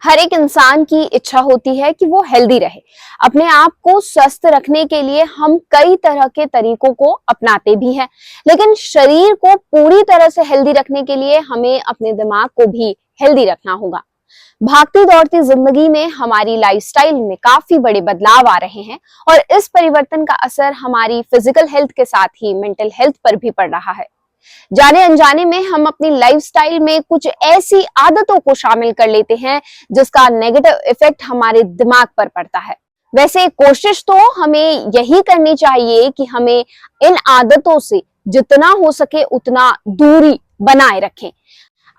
हर एक इंसान की इच्छा होती है कि वो हेल्दी रहे। अपने आप को स्वस्थ रखने के लिए हम कई तरह के तरीकों को अपनाते भी हैं, लेकिन शरीर को पूरी तरह से हेल्दी रखने के लिए हमें अपने दिमाग को भी हेल्दी रखना होगा। भागती दौड़ती जिंदगी में हमारी लाइफस्टाइल में काफी बड़े बदलाव आ रहे हैं और इस परिवर्तन का असर हमारी फिजिकल हेल्थ के साथ ही मेंटल हेल्थ पर भी पड़ रहा है। जाने अनजाने में हम अपनी लाइफस्टाइल में कुछ ऐसी आदतों को शामिल कर लेते हैं जिसका नेगेटिव इफेक्ट हमारे दिमाग पर पड़ता है। वैसे कोशिश तो हमें यही करनी चाहिए कि हमें इन आदतों से जितना हो सके उतना दूरी बनाए रखें।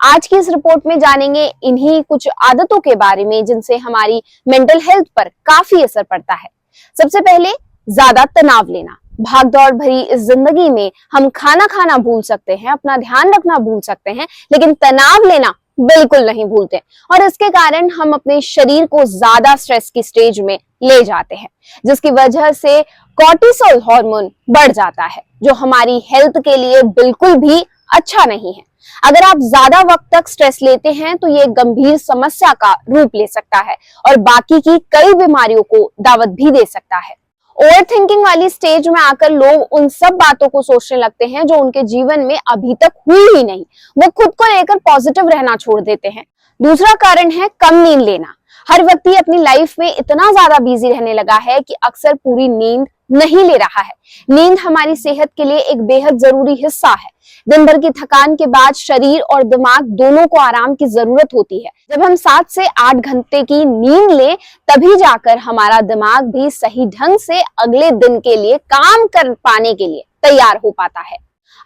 आज की इस रिपोर्ट में जानेंगे इन्हीं कुछ आदतों के बारे में जिनसे हमारी मेंटल हेल्थ पर काफी असर पड़ता है। सबसे पहले, ज्यादा तनाव लेना। भागदौड़ भरी इस जिंदगी में हम खाना खाना भूल सकते हैं, अपना ध्यान रखना भूल सकते हैं, लेकिन तनाव लेना बिल्कुल नहीं भूलते और इसके कारण हम अपने शरीर को ज्यादा स्ट्रेस की स्टेज में ले जाते हैं, जिसकी वजह से कॉर्टिसोल हार्मोन बढ़ जाता है, जो हमारी हेल्थ के लिए बिल्कुल भी अच्छा नहीं है। अगर आप ज्यादा वक्त तक स्ट्रेस लेते हैं तो ये गंभीर समस्या का रूप ले सकता है और बाकी की कई बीमारियों को दावत भी दे सकता है। ओवर थिंकिंग वाली स्टेज में आकर लोग उन सब बातों को सोचने लगते हैं जो उनके जीवन में अभी तक हुई ही नहीं। वो खुद को लेकर पॉजिटिव रहना छोड़ देते हैं। दूसरा कारण है कम नींद लेना। हर व्यक्ति अपनी लाइफ में इतना ज्यादा बिजी रहने लगा है कि अक्सर पूरी नींद नहीं ले रहा है। नींद हमारी सेहत के लिए एक बेहद जरूरी हिस्सा है। दिन भर की थकान के बाद शरीर और दिमाग दोनों को आराम की जरूरत होती है। जब हम 7 से 8 घंटे की नींद लें तभी जाकर हमारा दिमाग भी सही ढंग से अगले दिन के लिए काम कर पाने के लिए तैयार हो पाता है।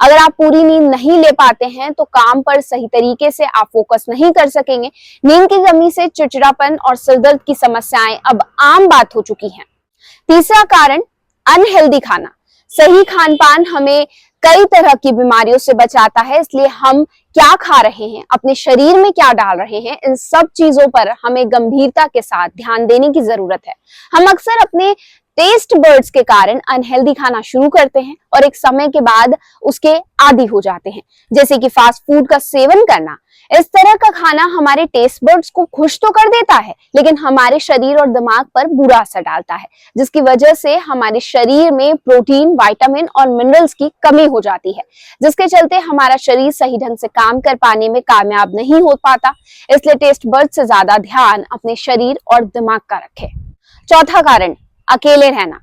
अगर आप पूरी नींद नहीं ले पाते हैं तो काम पर सही तरीके से आप फोकस नहीं कर सकेंगे। नींद की कमी से चिड़चिड़ापन और सिरदर्द की समस्याएं अब आम बात हो चुकी हैं। तीसरा कारण, अनहेल्दी खाना। सही खान पान हमें कई तरह की बीमारियों से बचाता है, इसलिए हम क्या खा रहे हैं, अपने शरीर में क्या डाल रहे हैं, इन सब चीजों पर हमें गंभीरता के साथ ध्यान देने की जरूरत है। हम अक्सर अपने टेस्ट बर्ड्स के कारण अनहेल्दी खाना शुरू करते हैं और एक समय के बाद उसके आदी हो जाते हैं, जैसे कि फास्ट फूड का सेवन करना। इस तरह का खाना हमारे टेस्ट बर्ड्स को खुश तो कर देता है, लेकिन हमारे शरीर और दिमाग पर बुरा असर डालता है, जिसकी वजह से हमारे शरीर में प्रोटीन, विटामिन और मिनरल्स की कमी हो जाती है, जिसके चलते हमारा शरीर सही ढंग से काम कर पाने में कामयाब नहीं हो पाता। इसलिए टेस्ट बर्ड से ज्यादा ध्यान अपने शरीर और दिमाग का रखें। चौथा कारण, अकेले रहना।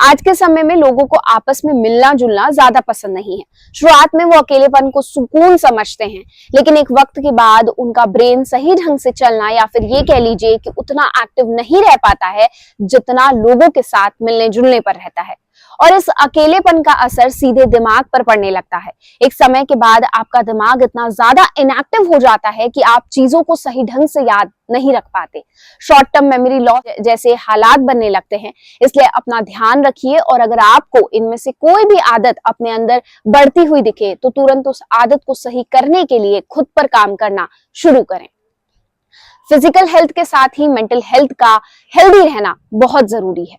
आज के समय में लोगों को आपस में मिलना जुलना ज्यादा पसंद नहीं है। शुरुआत में वो अकेलेपन को सुकून समझते हैं, लेकिन एक वक्त के बाद उनका ब्रेन सही ढंग से चलना या फिर ये कह लीजिए कि उतना एक्टिव नहीं रह पाता है जितना लोगों के साथ मिलने जुलने पर रहता है, और इस अकेलेपन का असर सीधे दिमाग पर पड़ने लगता है। एक समय के बाद आपका दिमाग इतना ज्यादा इनएक्टिव हो जाता है कि आप चीजों को सही ढंग से याद नहीं रख पाते। शॉर्ट टर्म मेमोरी लॉस जैसे हालात बनने लगते हैं। इसलिए अपना ध्यान रखिए और अगर आपको इनमें से कोई भी आदत अपने अंदर बढ़ती हुई दिखे तो तुरंत उस आदत को सही करने के लिए खुद पर काम करना शुरू करें। फिजिकल हेल्थ के साथ ही मेंटल हेल्थ का हेल्दी रहना बहुत जरूरी है।